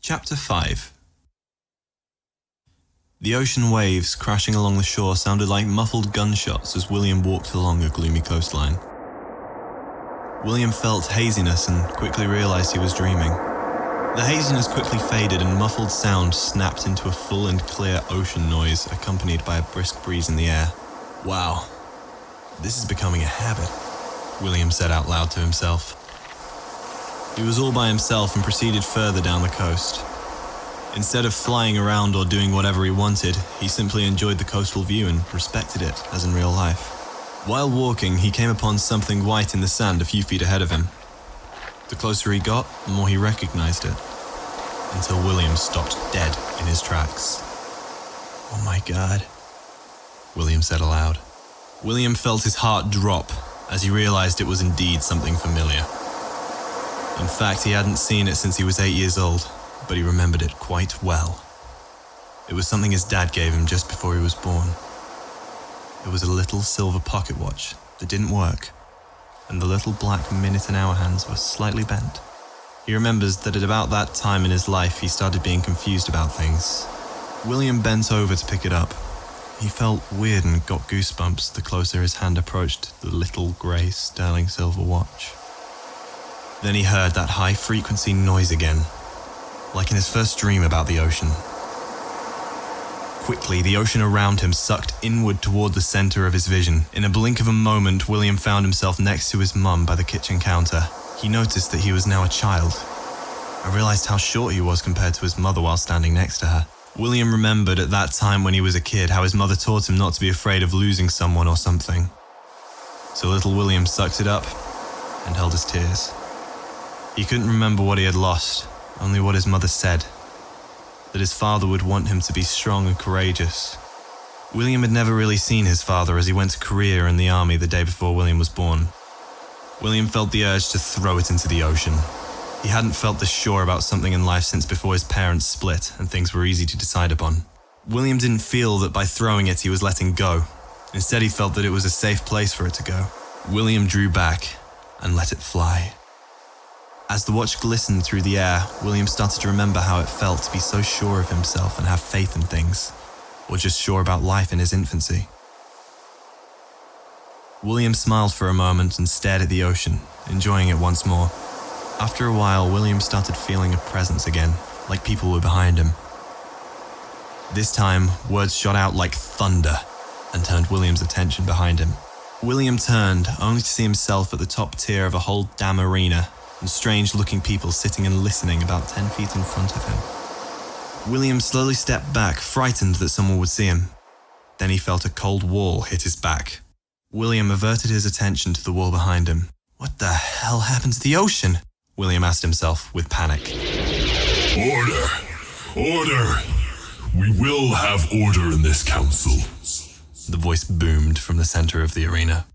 Chapter 5. The ocean waves crashing along the shore sounded like muffled gunshots as William walked along a gloomy coastline. William felt haziness and quickly realized he was dreaming. The haziness quickly faded and muffled sound snapped into a full and clear ocean noise accompanied by a brisk breeze in the air. Wow, this is becoming a habit, William said out loud to himself. He was all by himself and proceeded further down the coast. Instead of flying around or doing whatever he wanted, he simply enjoyed the coastal view and respected it, as in real life. While walking, he came upon something white in the sand a few feet ahead of him. The closer he got, the more he recognized it, until William stopped dead in his tracks. "Oh my God," William said aloud. William felt his heart drop as he realized it was indeed something familiar. In fact, he hadn't seen it since he was 8 years old, but he remembered it quite well. It was something his dad gave him just before he was born. It was a little silver pocket watch that didn't work, and the little black minute and hour hands were slightly bent. He remembers that at about that time in his life he started being confused about things. William bent over to pick it up. He felt weird and got goosebumps the closer his hand approached the little grey sterling silver watch. Then he heard that high-frequency noise again, like in his first dream about the ocean. Quickly, the ocean around him sucked inward toward the center of his vision. In a blink of a moment, William found himself next to his mum by the kitchen counter. He noticed that he was now a child, and realized how short he was compared to his mother while standing next to her. William remembered at that time when he was a kid how his mother taught him not to be afraid of losing someone or something. So little William sucked it up and held his tears. He couldn't remember what he had lost, only what his mother said, that his father would want him to be strong and courageous. William had never really seen his father as he went to Korea in the army the day before William was born. William felt the urge to throw it into the ocean. He hadn't felt this sure about something in life since before his parents split and things were easy to decide upon. William didn't feel that by throwing it he was letting go. Instead, he felt that it was a safe place for it to go. William drew back and let it fly. As the watch glistened through the air, William started to remember how it felt to be so sure of himself and have faith in things, or just sure about life in his infancy. William smiled for a moment and stared at the ocean, enjoying it once more. After a while, William started feeling a presence again, like people were behind him. This time, words shot out like thunder and turned William's attention behind him. William turned, only to see himself at the top tier of a whole damn arena, and strange-looking people sitting and listening about 10 feet in front of him. William slowly stepped back, frightened that someone would see him. Then he felt a cold wall hit his back. William averted his attention to the wall behind him. What the hell happened to the ocean? William asked himself with panic. Order! Order! We will have order in this council. The voice boomed from the center of the arena.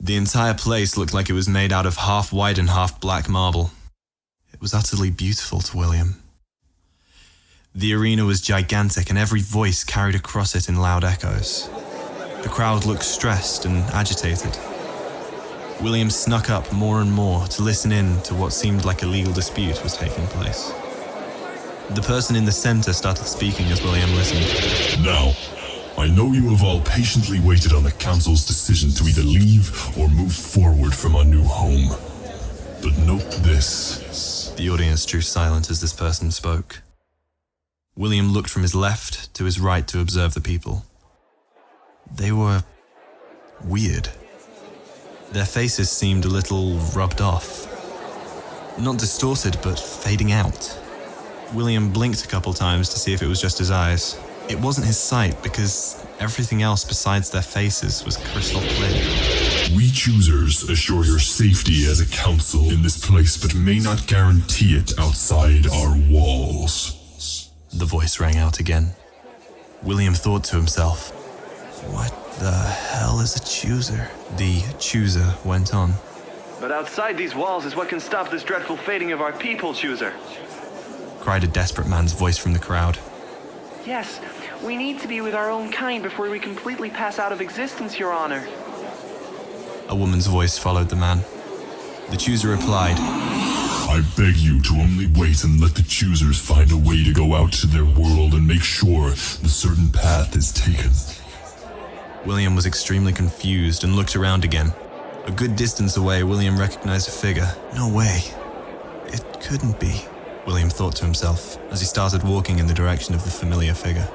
The entire place looked like it was made out of half white and half black marble. It was utterly beautiful to William. The arena was gigantic and every voice carried across it in loud echoes. The crowd looked stressed and agitated. William snuck up more and more to listen in to what seemed like a legal dispute was taking place. The person in the center started speaking as William listened. Now, I know you have all patiently waited on the council's decision to either leave or move forward from our new home. But note this. The audience drew silent as this person spoke. William looked from his left to his right to observe the people. They were weird. Their faces seemed a little rubbed off. Not distorted, but fading out. William blinked a couple times to see if it was just his eyes. It wasn't his sight because everything else besides their faces was crystal clear. We choosers assure your safety as a council in this place, but may not guarantee it outside our walls. The voice rang out again. William thought to himself, what the hell is a chooser? The chooser went on. But outside these walls is what can stop this dreadful fading of our people, chooser. Cried a desperate man's voice from the crowd. Yes, we need to be with our own kind before we completely pass out of existence, Your Honor. A woman's voice followed the man. The chooser replied, I I beg you to only wait and let the choosers find a way to go out to their world and make sure the certain path is taken. William was extremely confused and looked around again. A good distance away, William recognized a figure. No way. It couldn't be, William thought to himself as he started walking in the direction of the familiar figure.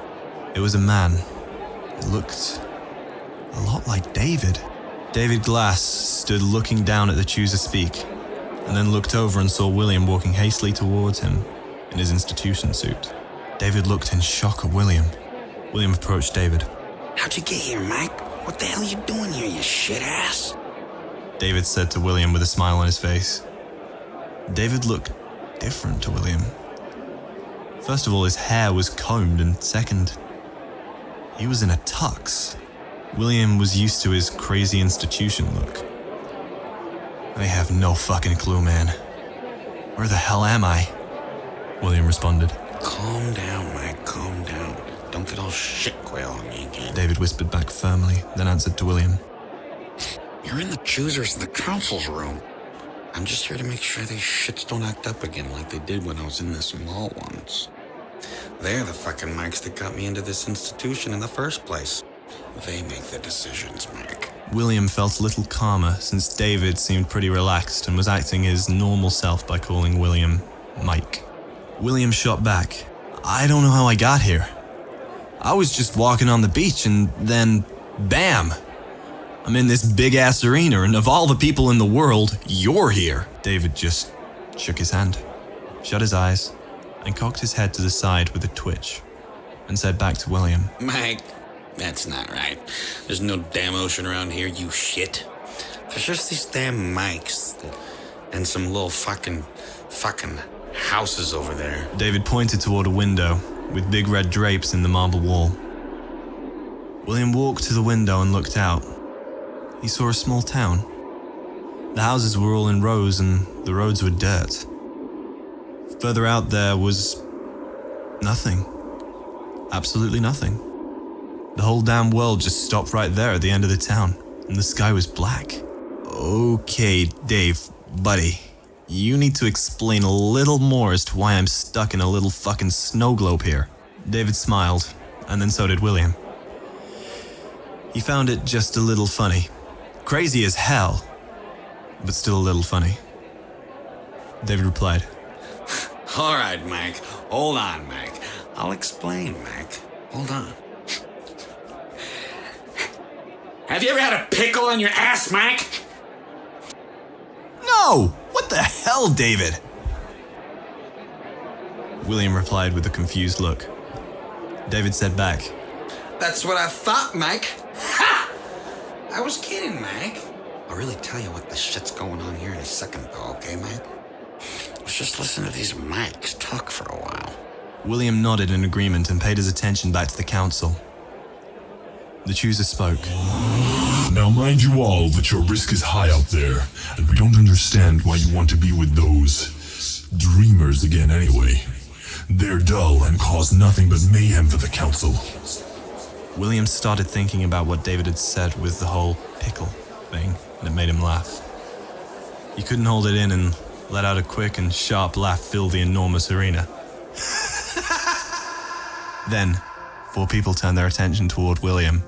It was a man. It looked a lot like David. David Glass stood looking down at the chooser speak, and then looked over and saw William walking hastily towards him in his institution suit. David looked in shock at William. William approached David. How'd you get here, Mike? What the hell are you doing here, you shit ass? David said to William with a smile on his face. David looked different to William. First of all, his hair was combed, and second, he was in a tux. William was used to his crazy institution look. I have no fucking clue, man. Where the hell am I? William responded. Calm down, Mike, calm down. Don't get all shit quail on me again. David whispered back firmly, then answered to William. You're in the choosers of the council's room. I'm just here to make sure these shits don't act up again like they did when I was in this mall once. They're the fucking mics that got me into this institution in the first place. They make the decisions, Mike. William felt a little calmer since David seemed pretty relaxed and was acting his normal self by calling William Mike. William shot back. I don't know how I got here. I was just walking on the beach and then, bam! I'm in this big-ass arena, and of all the people in the world, you're here. David just shook his hand, shut his eyes, and cocked his head to the side with a twitch, and said back to William. Mike, that's not right. There's no damn ocean around here, you shit. There's just these damn mics and some little fucking houses over there. David pointed toward a window with big red drapes in the marble wall. William walked to the window and looked out. He saw a small town. The houses were all in rows and the roads were dirt. Further out there was nothing. Absolutely nothing. The whole damn world just stopped right there at the end of the town, and the sky was black. Okay, Dave, buddy, you need to explain a little more as to why I'm stuck in a little fucking snow globe here. David smiled, and then so did William. He found it just a little funny. Crazy as hell, but still a little funny. David replied. All right, Mike. Hold on, Mike. I'll explain, Mike. Hold on. Have you ever had a pickle on your ass, Mike? No! What the hell, David? William replied with a confused look. David said back. That's what I thought, Mike. Ha! I was kidding, Mike. I'll really tell you what the shit's going on here in a second, though, okay, Mike? Let's just listen to these mics talk for a while. William nodded in agreement and paid his attention back to the council. The chooser spoke. Now mind you all that your risk is high out there, and we don't understand why you want to be with those dreamers again anyway. They're dull and cause nothing but mayhem for the council. William started thinking about what David had said with the whole pickle thing, and it made him laugh. He couldn't hold it in and let out a quick and sharp laugh fill the enormous arena. Then, 4 people turned their attention toward William.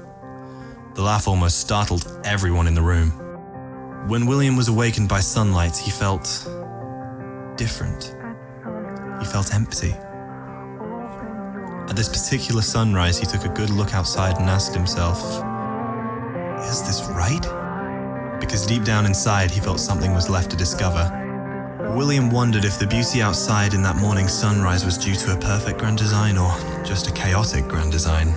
The laugh almost startled everyone in the room. When William was awakened by sunlight, he felt different. He felt empty. At this particular sunrise, he took a good look outside and asked himself, is this right? Because deep down inside, he felt something was left to discover. William wondered if the beauty outside in that morning sunrise was due to a perfect grand design or just a chaotic grand design.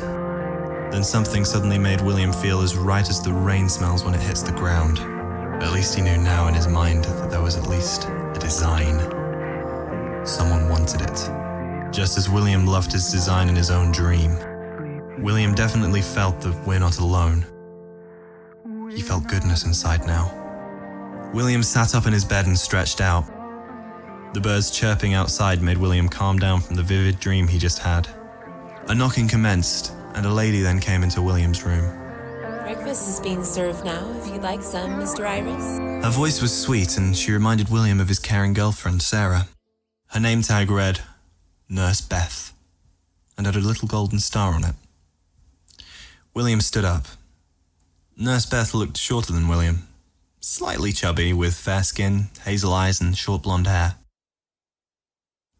Then something suddenly made William feel as right as the rain smells when it hits the ground. At least he knew now in his mind that there was at least a design. Someone wanted it. Just as William loved his design in his own dream, William definitely felt that we're not alone. He felt goodness inside now. William sat up in his bed and stretched out. The birds chirping outside made William calm down from the vivid dream he just had. A knocking commenced, and a lady then came into William's room. Breakfast is being served now, if you'd like some, Mr. Iris. Her voice was sweet, and she reminded William of his caring girlfriend, Sarah. Her name tag read, Nurse Beth, and had a little golden star on it. William stood up. Nurse Beth looked shorter than William, slightly chubby, with fair skin, hazel eyes, and short blonde hair.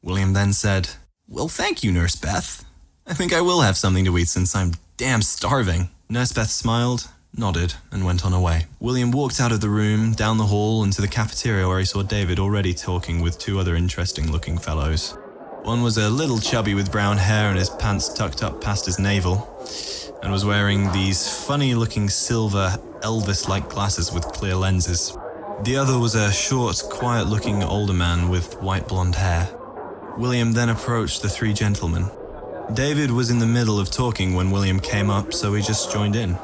William then said, "Well, thank you, Nurse Beth. I think I will have something to eat since I'm damn starving." Nurse Beth smiled, nodded, and went on her way. William walked out of the room, down the hall, into the cafeteria where he saw David already talking with two other interesting-looking fellows. One was a little chubby with brown hair and his pants tucked up past his navel, and was wearing these funny-looking silver Elvis-like glasses with clear lenses. The other was a short, quiet-looking older man with white blonde hair. William then approached the three gentlemen. David was in the middle of talking when William came up, so he just joined in.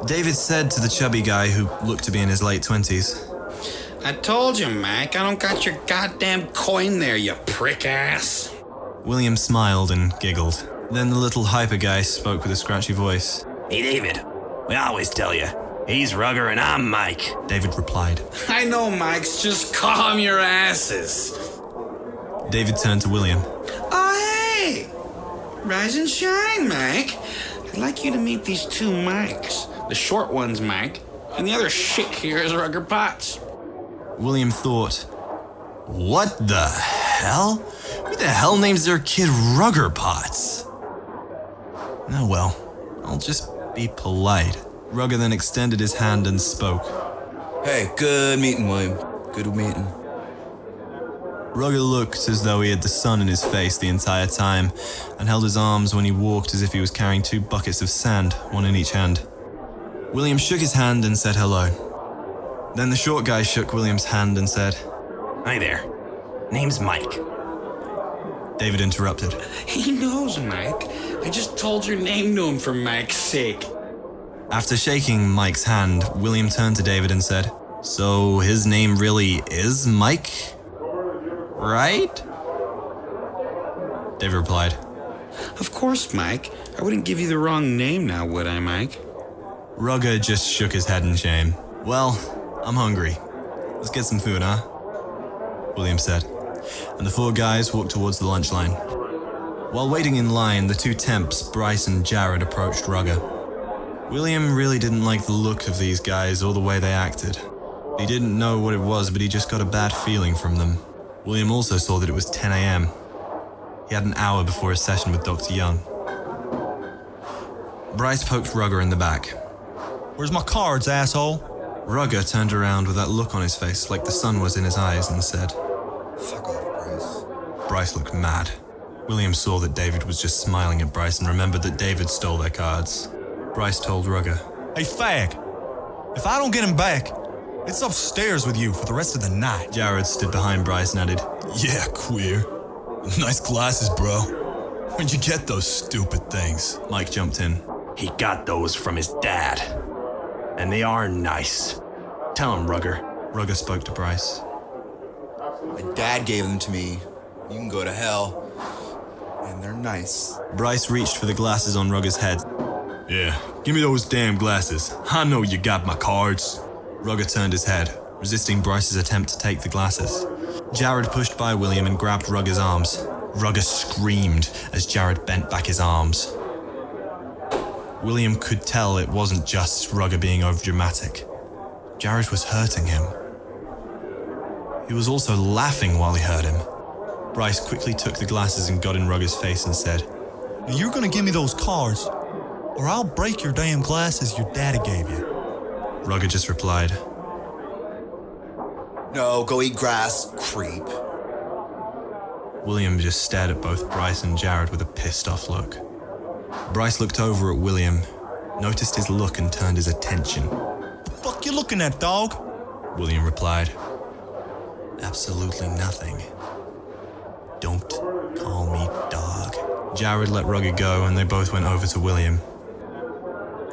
David said to the chubby guy, who looked to be in his late 20s, I told you, Mac, I don't got your goddamn coin there, you prick ass. William smiled and giggled. Then the little hyper guy spoke with a scratchy voice. Hey, David. We always tell you, he's Rugger and I'm Mike. David replied. I know, Mike's, just calm your asses. David turned to William. Oh, hey! Rise and shine, Mike. I'd like you to meet these two Mikes. The short one's Mike, and the other shit here is Rugger Potts. William thought, what the hell? Who the hell names their kid Rugger Potts? Oh well, I'll just be polite. Rugger then extended his hand and spoke. Hey, good meeting, William. Good meeting. Rugger looked as though he had the sun in his face the entire time, and held his arms when he walked as if he was carrying 2 buckets of sand, one in each hand. William shook his hand and said hello. Then the short guy shook William's hand and said, Hi there. Name's Mike. David interrupted. He knows, Mike. I just told your name to him for Mike's sake. After shaking Mike's hand, William turned to David and said, So his name really is Mike? Right? David replied. Of course, Mike. I wouldn't give you the wrong name now, would I, Mike? Rugger just shook his head in shame. Well, I'm hungry. Let's get some food, huh? William said. And the 4 guys walked towards the lunch line. While waiting in line, the 2 temps, Bryce and Jared, approached Rugger. William really didn't like the look of these guys or the way they acted. He didn't know what it was, but he just got a bad feeling from them. William also saw that it was 10 a.m. He had an hour before his session with Dr. Young. Bryce poked Rugger in the back. Where's my cards, asshole? Rugger turned around with that look on his face like the sun was in his eyes and said, Fuck off, Bryce. Bryce looked mad. William saw that David was just smiling at Bryce and remembered that David stole their cards. Bryce told Rugger, Hey, fag. If I don't get him back, it's upstairs with you for the rest of the night. Jared stood behind Bryce and added, Yeah, queer. Nice glasses, bro. Where'd you get those stupid things? Mike jumped in. He got those from his dad. And they are nice. Tell him, Rugger. Rugger spoke to Bryce. My dad gave them to me. You can go to hell. And they're nice. Bryce reached for the glasses on Rugger's head. Yeah, give me those damn glasses. I know you got my cards. Rugger turned his head, resisting Bryce's attempt to take the glasses. Jared pushed by William and grabbed Rugger's arms. Rugger screamed as Jared bent back his arms. William could tell it wasn't just Rugger being overdramatic. Jared was hurting him. He was also laughing while he hurt him. Bryce quickly took the glasses and got in Rugger's face and said, You're gonna give me those cards, or I'll break your damn glasses your daddy gave you. Rugger just replied, No, go eat grass, creep. William just stared at both Bryce and Jared with a pissed-off look. Bryce looked over at William, noticed his look and turned his attention. The fuck you looking at, dog? William replied, Absolutely nothing. Don't call me dog. Jared let Rugger go and they both went over to William.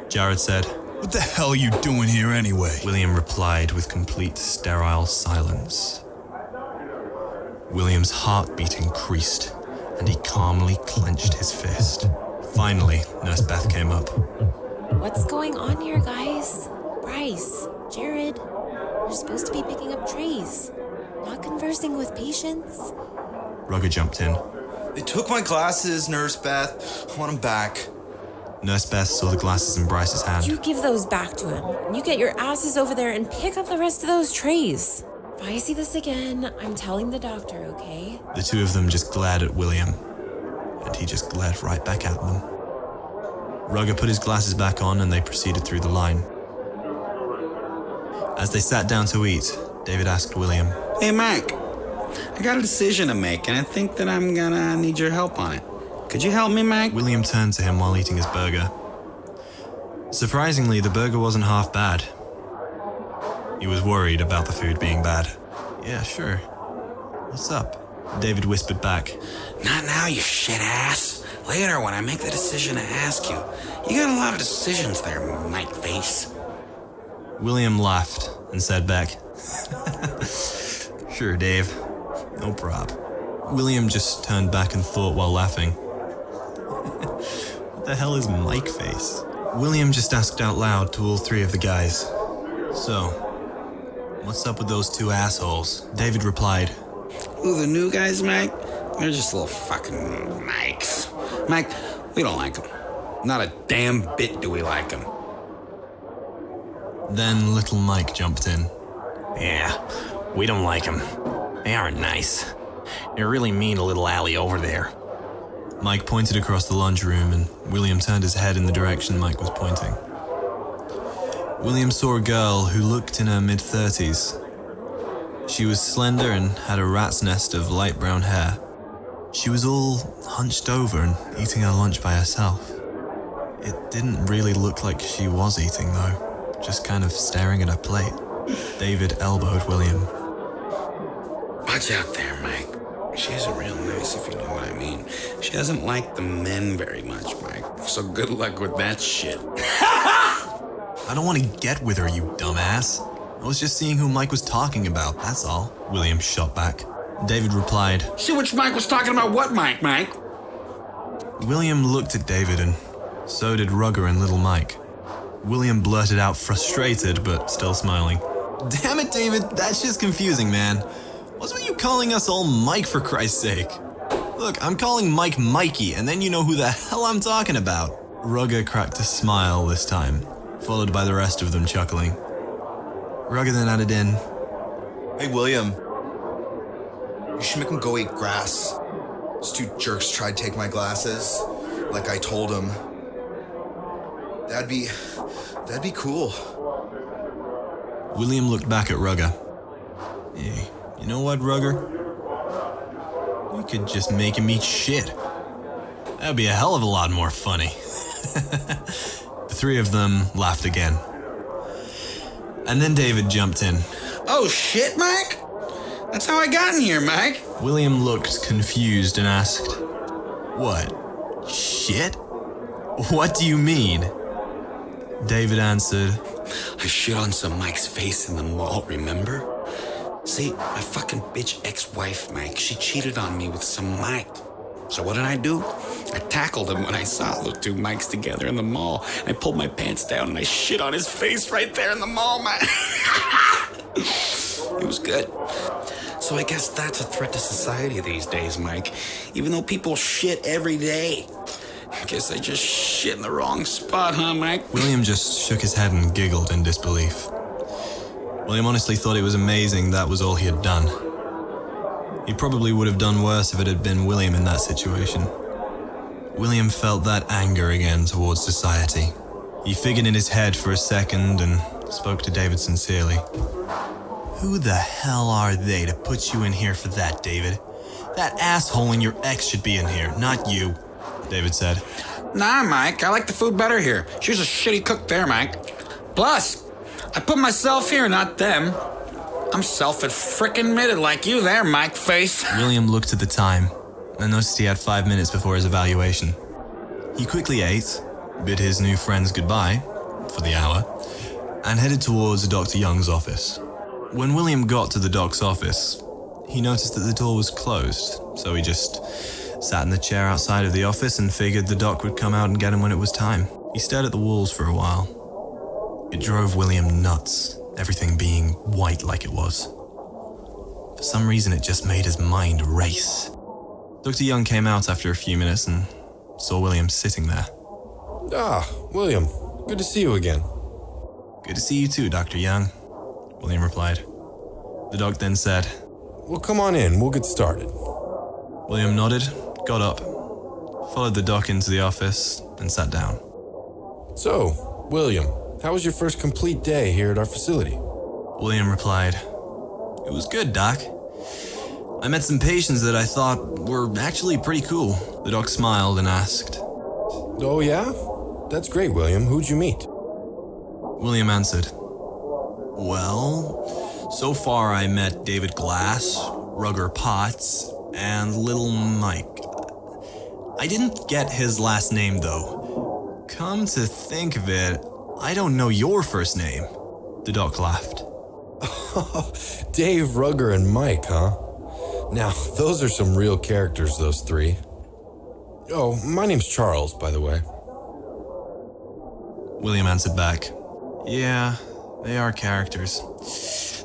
Jared said, What the hell are you doing here anyway? William replied with complete sterile silence. William's heartbeat increased, and he calmly clenched his fist. Finally, Nurse Beth came up. What's going on here, guys? Bryce, Jared, you're supposed to be picking up trays, not conversing with patients. Rugger jumped in. They took my glasses, Nurse Beth. I want them back. Nurse Beth saw the glasses in Bryce's hand. You give those back to him, and you get your asses over there and pick up the rest of those trays. If I see this again, I'm telling the doctor, okay? The two of them just glared at William, and he just glared right back at them. Rugger put his glasses back on and they proceeded through the line. As they sat down to eat, David asked William, Hey, Mike. I got a decision to make, and I think that I'm gonna need your help on it. Could you help me, Mike? William turned to him while eating his burger. Surprisingly, the burger wasn't half bad. He was worried about the food being bad. Yeah, sure. What's up? David whispered back. Not now, you shit ass. Later, when I make the decision to ask you. You got a lot of decisions there, Mike Face. William laughed and said back, Sure, Dave. No prob. William just turned back and thought while laughing. What the hell is Mike Face? William just asked out loud to all three of the guys. So, what's up with those two assholes? David replied, Who, the new guys, Mike? They're just little fucking Mikes. Mike, we don't like them. Not a damn bit do we like them. Then little Mike jumped in. Yeah, we don't like them. They aren't nice. They're really mean to little Allie over there. Mike pointed across the lunchroom and William turned his head in the direction Mike was pointing. William saw a girl who looked in her mid-30s. She was slender and had a rat's nest of light brown hair. She was all hunched over and eating her lunch by herself. It didn't really look like she was eating though, just kind of staring at her plate. David elbowed William. Watch out there, Mike. She isn't real nice, if you know what I mean. She doesn't like the men very much, Mike. So good luck with that shit. I don't want to get with her, you dumbass. I was just seeing who Mike was talking about, that's all. William shot back. David replied, See which Mike was talking about what Mike, Mike? William looked at David and so did Rugger and little Mike. William blurted out frustrated but still smiling. Damn it, David, that's just confusing, man. Wasn't you calling us all Mike for Christ's sake? Look, I'm calling Mike Mikey, and then you know who the hell I'm talking about. Rugger cracked a smile this time, followed by the rest of them chuckling. Rugger then added in, Hey, William. You should make them go eat grass. Those two jerks tried to take my glasses, like I told them. That'd be cool. William looked back at Rugger. Hey, you know what, Rugger? We could just make him eat shit. That'd be a hell of a lot more funny. The three of them laughed again. And then David jumped in. Oh shit, Mike? That's how I got in here, Mike. William looked confused and asked, What? Shit? What do you mean? David answered, I shit on some Mike's face in the mall, remember? See, my fucking bitch ex-wife, Mike, she cheated on me with some Mike. So what did I do? I tackled him when I saw the two Mikes together in the mall. I pulled my pants down and I shit on his face right there in the mall, Mike. It was good. So I guess that's a threat to society these days, Mike. Even though people shit every day. I guess I just shit in the wrong spot, huh, Mike? William just shook his head and giggled in disbelief. William honestly thought it was amazing that was all he had done. He probably would have done worse if it had been William in that situation. William felt that anger again towards society. He figured in his head for a second and spoke to David sincerely. Who the hell are they to put you in here for that, David? That asshole and your ex should be in here, not you, David said. Nah, Mike, I like the food better here. She's a shitty cook there, Mike. Plus, I put myself here, not them. I'm self-frickin-admitted like you there, Mike Face. William looked at the time and noticed he had 5 minutes before his evaluation. He quickly ate, bid his new friends goodbye for the hour, and headed towards Dr. Young's office. When William got to the doc's office, he noticed that the door was closed, so he just sat in the chair outside of the office and figured the doc would come out and get him when it was time. He stared at the walls for a while. It drove William nuts, everything being white like it was. For some reason, it just made his mind race. Dr. Young came out after a few minutes and saw William sitting there. Ah, William. Good to see you again. Good to see you too, Dr. Young, William replied. The doc then said, Well, come on in. We'll get started. William nodded, got up, followed the doc into the office, and sat down. So, William, how was your first complete day here at our facility? William replied, It was good, Doc. I met some patients that I thought were actually pretty cool. The doc smiled and asked, Oh, yeah? That's great, William. Who'd you meet? William answered, Well, so far I met David Glass, Rugger Potts, and Little Mike. I didn't get his last name, though. Come to think of it, I don't know your first name. The doc laughed. Dave, Rugger, and Mike, huh? Now, those are some real characters, those three. Oh, my name's Charles, by the way. William answered back, Yeah, they are characters.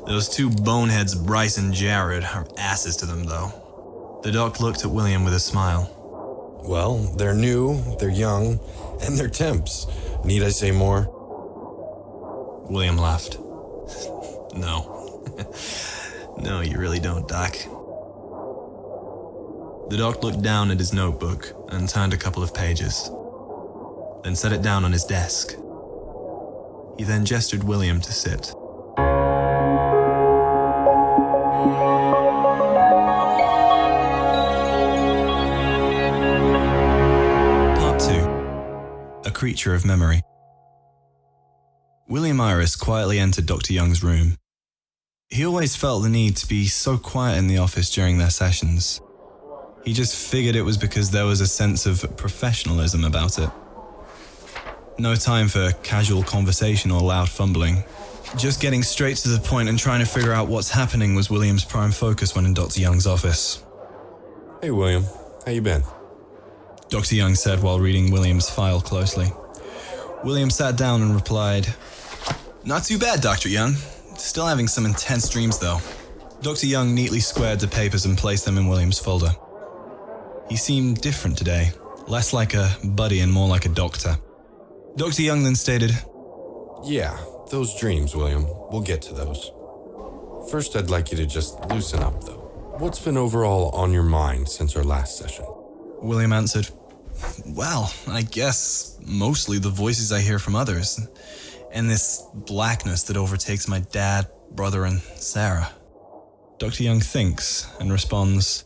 Those two boneheads, Bryce and Jared, are asses to them, though. The doc looked at William with a smile. Well, they're new, they're young, and they're temps. Need I say more? William laughed. No. No, you really don't, Doc. The doc looked down at his notebook and turned a couple of pages, then set it down on his desk. He then gestured William to sit. Part 2. A Creature of Memory. William Iris quietly entered Dr. Young's room. He always felt the need to be so quiet in the office during their sessions. He just figured it was because there was a sense of professionalism about it. No time for casual conversation or loud fumbling. Just getting straight to the point and trying to figure out what's happening was William's prime focus when in Dr. Young's office. Hey, William. How you been? Dr. Young said while reading William's file closely. William sat down and replied, Not too bad, Dr. Young. Still having some intense dreams, though. Dr. Young neatly squared the papers and placed them in William's folder. He seemed different today, less like a buddy and more like a doctor. Dr. Young then stated, Yeah, those dreams, William. We'll get to those. First, I'd like you to just loosen up, though. What's been overall on your mind since our last session? William answered, Well, I guess mostly the voices I hear from others, and this blackness that overtakes my dad, brother, and Sarah. Dr. Young thinks and responds,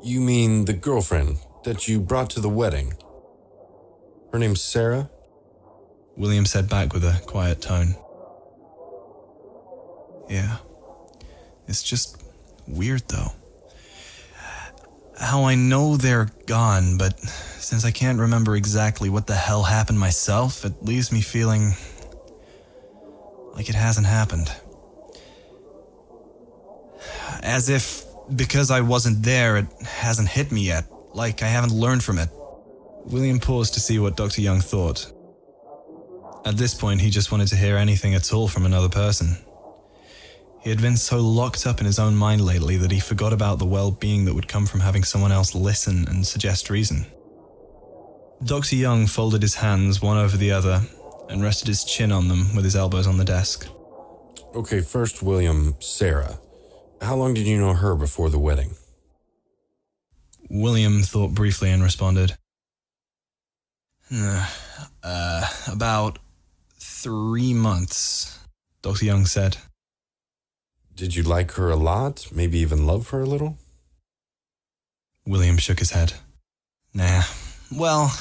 You mean the girlfriend that you brought to the wedding? Her name's Sarah? William said back with a quiet tone. Yeah. It's just weird, though. How I know they're gone, but since I can't remember exactly what the hell happened myself, it leaves me feeling like it hasn't happened. As if, because I wasn't there, it hasn't hit me yet, like I haven't learned from it. William paused to see what Dr. Young thought. At this point, he just wanted to hear anything at all from another person. He had been so locked up in his own mind lately that he forgot about the well-being that would come from having someone else listen and suggest reason. Dr. Young folded his hands one over the other and rested his chin on them with his elbows on the desk. Okay, first, William, Sarah. How long did you know her before the wedding? William thought briefly and responded, About 3 months, Dr. Young said. Did you like her a lot? Maybe even love her a little? William shook his head. Nah, well,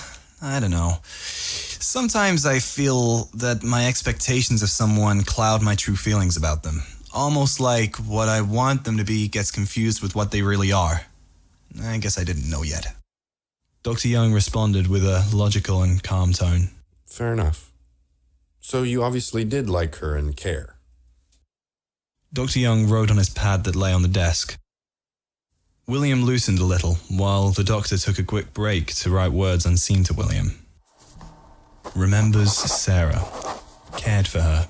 I don't know. Sometimes I feel that my expectations of someone cloud my true feelings about them. Almost like what I want them to be gets confused with what they really are. I guess I didn't know yet. Dr. Young responded with a logical and calm tone. Fair enough. So you obviously did like her and care. Dr. Young wrote on his pad that lay on the desk. William loosened a little, while the doctor took a quick break to write words unseen to William. remembers Sarah, cared for her,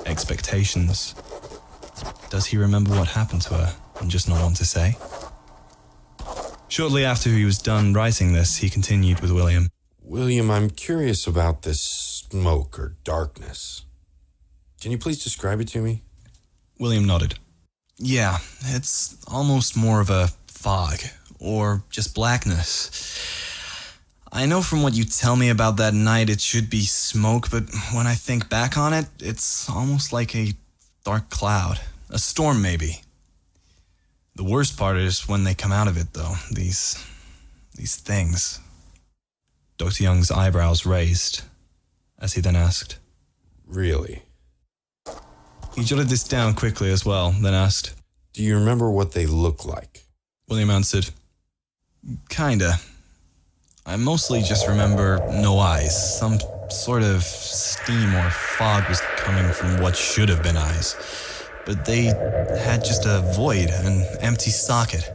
expectations. Does he remember what happened to her and just not want to say? Shortly after he was done writing this, he continued with William. William, I'm curious about this smoke or darkness. Can you please describe it to me? William nodded. Yeah, it's almost more of a fog, or just blackness. I know from what you tell me about that night it should be smoke, but when I think back on it, it's almost like a dark cloud. A storm, maybe. The worst part is when they come out of it, though. These things. Dr. Young's eyebrows raised, as he then asked. Really? He jotted this down quickly as well, then asked. Do you remember what they look like? William answered. Kinda. I mostly just remember no eyes. Some sort of steam or fog was coming from what should have been eyes. But they had just a void, an empty socket.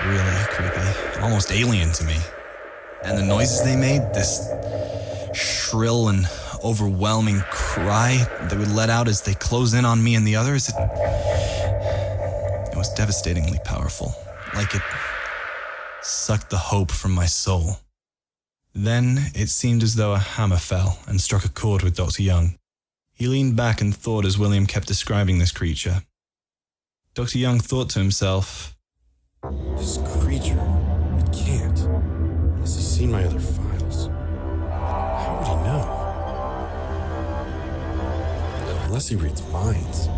Really creepy, almost alien to me. And the noises they made, this shrill and overwhelming cry they would let out as they close in on me and the others, it was devastatingly powerful, like it sucked the hope from my soul. Then it seemed as though a hammer fell and struck a chord with Dr. Young. He leaned back and thought as William kept describing this creature. Dr. Young thought to himself, This creature, it can't. Unless he's seen my other files. How would he know? Unless he reads minds.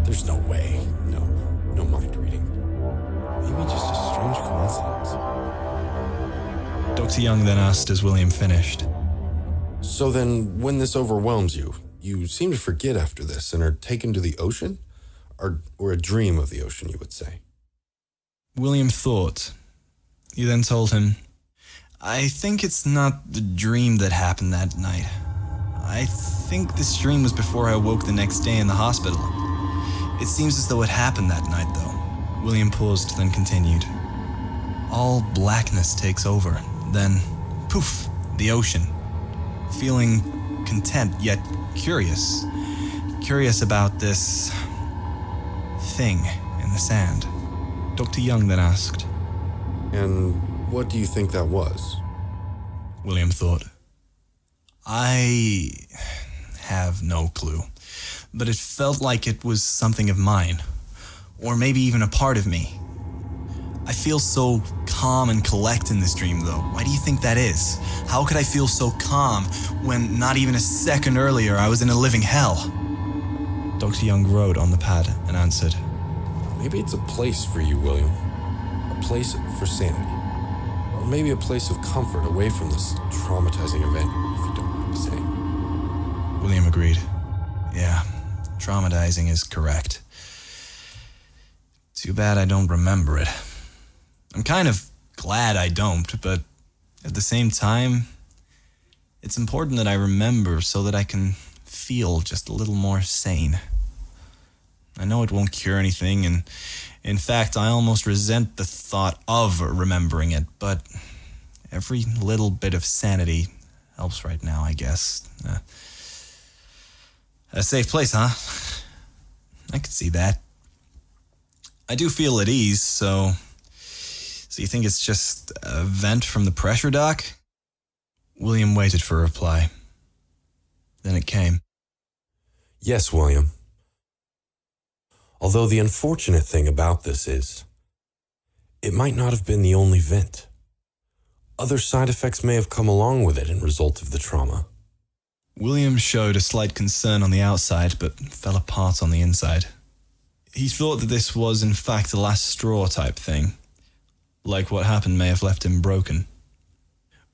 There's no way. No mind reading. Maybe just a strange coincidence. Dr. Young then asked as William finished. So then, when this overwhelms you, you seem to forget after this and are taken to the ocean? Or a dream of the ocean, you would say. William thought. He then told him, I think it's not the dream that happened that night. I think this dream was before I awoke the next day in the hospital. It seems as though it happened that night, though. William paused, then continued. All blackness takes over. Then, poof, the ocean. Feeling content, yet curious. Curious about this thing in the sand. Dr. Young then asked. And what do you think that was? William thought. I have no clue, but it felt like it was something of mine, or maybe even a part of me. I feel so calm and collect in this dream, though. Why do you think that is? How could I feel so calm when not even a second earlier I was in a living hell? Dr. Young wrote on the pad and answered. Maybe it's a place for you, William. A place for sanity. Or maybe a place of comfort away from this traumatizing event, if you don't mind me saying. William agreed. Yeah, traumatizing is correct. Too bad I don't remember it. I'm kind of glad I don't, but at the same time, it's important that I remember so that I can feel just a little more sane. I know it won't cure anything, and in fact, I almost resent the thought of remembering it, but every little bit of sanity helps right now, I guess. A safe place, huh? I could see that. I do feel at ease, so you think it's just a vent from the pressure, Doc? William waited for a reply. Then it came. Yes, William. Although the unfortunate thing about this is, it might not have been the only vent. Other side effects may have come along with it in result of the trauma. William showed a slight concern on the outside, but fell apart on the inside. He thought that this was in fact a last straw type thing, like what happened may have left him broken.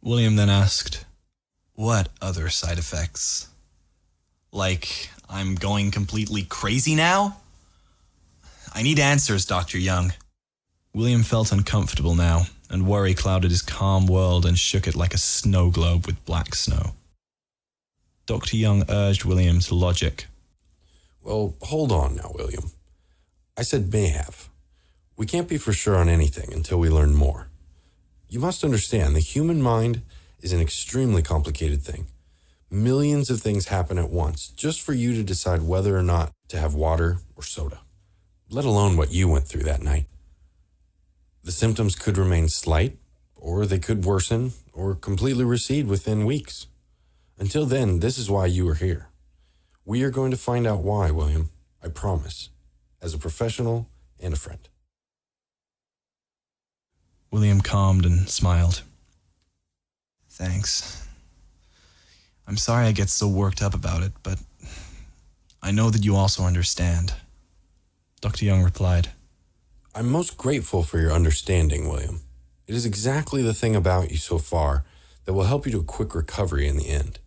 William then asked, what other side effects? Like, I'm going completely crazy now? I need answers, Dr. Young. William felt uncomfortable now, and worry clouded his calm world and shook it like a snow globe with black snow. Dr. Young urged William to logic. Well, hold on now, William. I said may have. We can't be for sure on anything until we learn more. You must understand the human mind is an extremely complicated thing. Millions of things happen at once just for you to decide whether or not to have water or soda, let alone what you went through that night. The symptoms could remain slight, or they could worsen or completely recede within weeks. Until then, this is why you are here. We are going to find out why, William. I promise. As a professional and a friend. William calmed and smiled. Thanks. I'm sorry I get so worked up about it, but I know that you also understand. Dr. Young replied. I'm most grateful for your understanding, William. It is exactly the thing about you so far that will help you to a quick recovery in the end.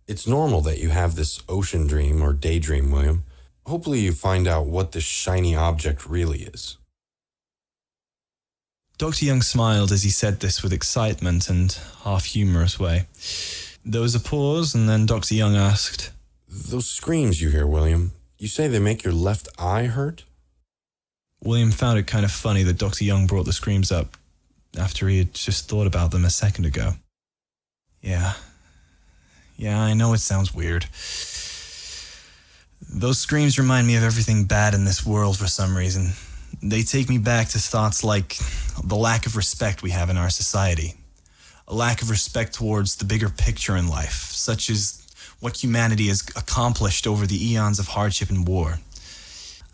It's normal that you have this ocean dream or daydream, William. Hopefully you find out what this shiny object really is. Dr. Young smiled as he said this with excitement and half-humorous way. There was a pause, and then Dr. Young asked, Those screams you hear, William, you say they make your left eye hurt? William found it kind of funny that Dr. Young brought the screams up after he had just thought about them a second ago. Yeah, I know it sounds weird. Those screams remind me of everything bad in this world for some reason. They take me back to thoughts like the lack of respect we have in our society. A lack of respect towards the bigger picture in life, such as what humanity has accomplished over the eons of hardship and war.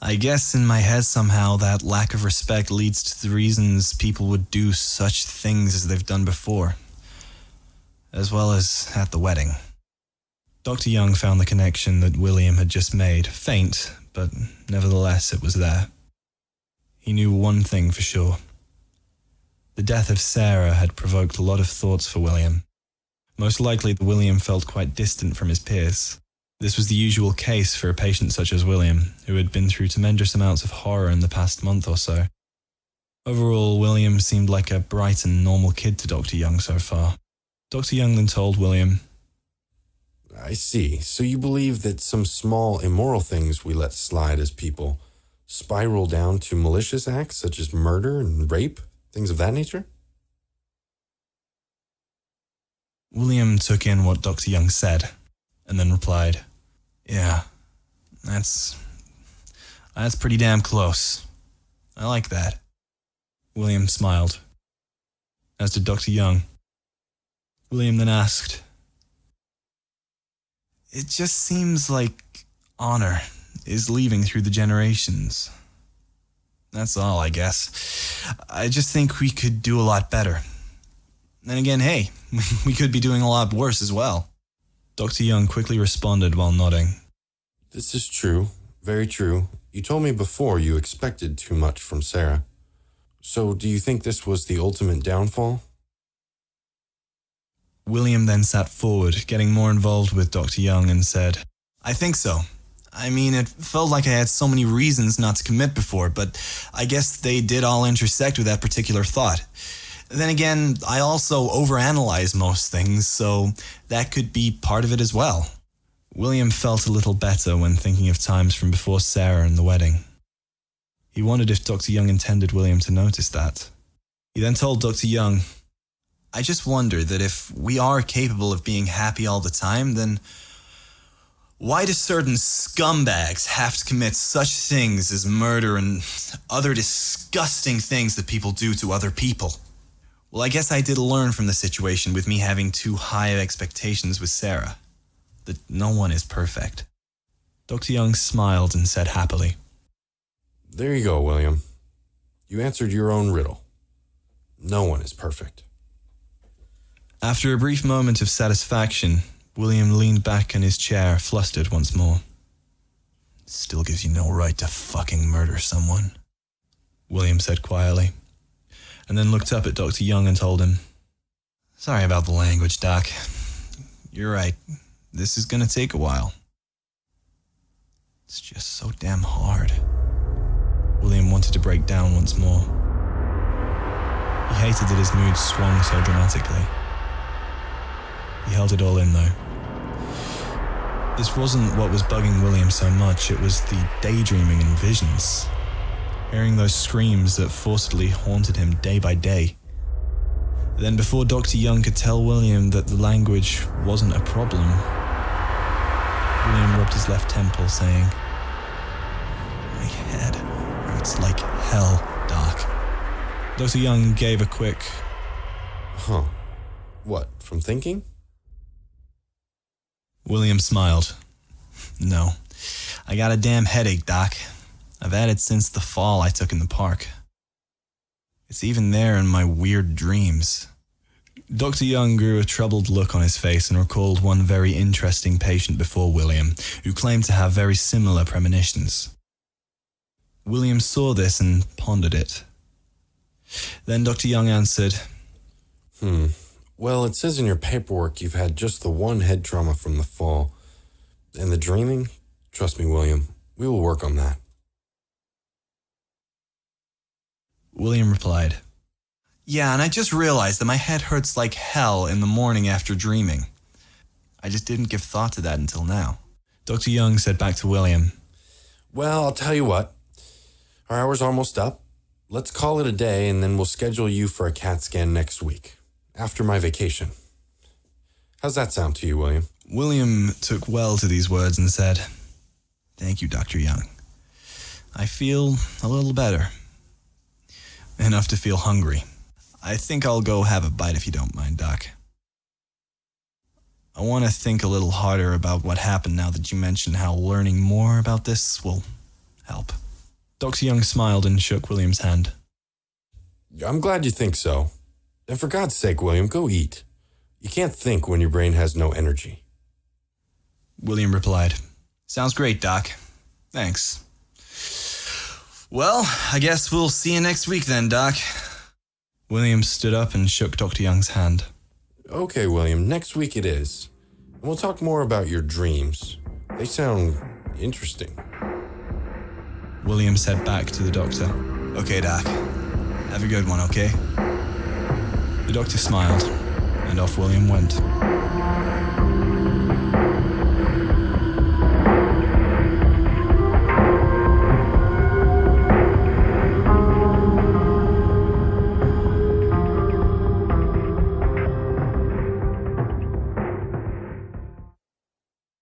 I guess in my head somehow that lack of respect leads to the reasons people would do such things as they've done before, as well as at the wedding. Dr. Young found the connection that William had just made faint, but nevertheless it was there. He knew one thing for sure. The death of Sarah had provoked a lot of thoughts for William. Most likely, William felt quite distant from his peers. This was the usual case for a patient such as William, who had been through tremendous amounts of horror in the past month or so. Overall, William seemed like a bright and normal kid to Dr. Young so far. Dr. Young then told William, I see. So you believe that some small immoral things we let slide as people spiral down to malicious acts such as murder and rape, things of that nature? William took in what Dr. Young said, and then replied, Yeah, that's pretty damn close. I like that. William smiled, as did Dr. Young. William then asked, It just seems like honor is leaving through the generations. That's all, I guess. I just think we could do a lot better. Then again, hey, we could be doing a lot worse as well. Dr. Young quickly responded while nodding. This is true. Very true. You told me before you expected too much from Sarah. So do you think this was the ultimate downfall? William then sat forward, getting more involved with Dr. Young, and said, I think so. I mean, it felt like I had so many reasons not to commit before, but I guess they did all intersect with that particular thought. Then again, I also overanalyze most things, so that could be part of it as well. William felt a little better when thinking of times from before Sarah and the wedding. He wondered if Dr. Young intended William to notice that. He then told Dr. Young, I just wonder that if we are capable of being happy all the time, then why do certain scumbags have to commit such things as murder and other disgusting things that people do to other people? Well, I guess I did learn from the situation with me having too high of expectations with Sarah, that no one is perfect. Dr. Young smiled and said happily, There you go, William. You answered your own riddle. No one is perfect. After a brief moment of satisfaction, William leaned back in his chair, flustered once more. Still gives you no right to fucking murder someone, William said quietly, and then looked up at Dr. Young and told him, Sorry about the language, Doc. You're right. This is gonna take a while. It's just so damn hard. William wanted to break down once more. He hated that his mood swung so dramatically. He held it all in, though. This wasn't what was bugging William so much, it was the daydreaming and visions. Hearing those screams that forcibly haunted him day by day. Then, before Dr. Young could tell William that the language wasn't a problem, William rubbed his left temple, saying, "My head hurts like hell, Doc." Dr. Young gave a quick, Huh. What, from thinking? William smiled. "No, I got a damn headache, Doc. I've had it since the fall I took in the park. It's even there in my weird dreams." Dr. Young grew a troubled look on his face and recalled one very interesting patient before William, who claimed to have very similar premonitions. William saw this and pondered it. Then Dr. Young answered, Well, it says in your paperwork you've had just the one head trauma from the fall. And the dreaming? Trust me, William, we will work on that. William replied, "Yeah, and I just realized that my head hurts like hell in the morning after dreaming. I just didn't give thought to that until now." Dr. Young said back to William, Well, I'll tell you what. Our hour's almost up. Let's call it a day and then we'll schedule you for a CAT scan next week, after my vacation. How's that sound to you, William? William took well to these words and said, "Thank you, Dr. Young. I feel a little better. Enough to feel hungry. I think I'll go have a bite if you don't mind, Doc. I want to think a little harder about what happened now that you mentioned how learning more about this will help." Dr. Young smiled and shook William's hand. I'm glad you think so. And for God's sake, William, go eat. You can't think when your brain has no energy. William replied, "Sounds great, Doc. Thanks. Well, I guess we'll see you next week then, Doc." William stood up and shook Dr. Young's hand. Okay, William, next week it is. And we'll talk more about your dreams. They sound interesting. William said back to the doctor, "Okay, Doc. Have a good one, okay?" The doctor smiled, and off William went.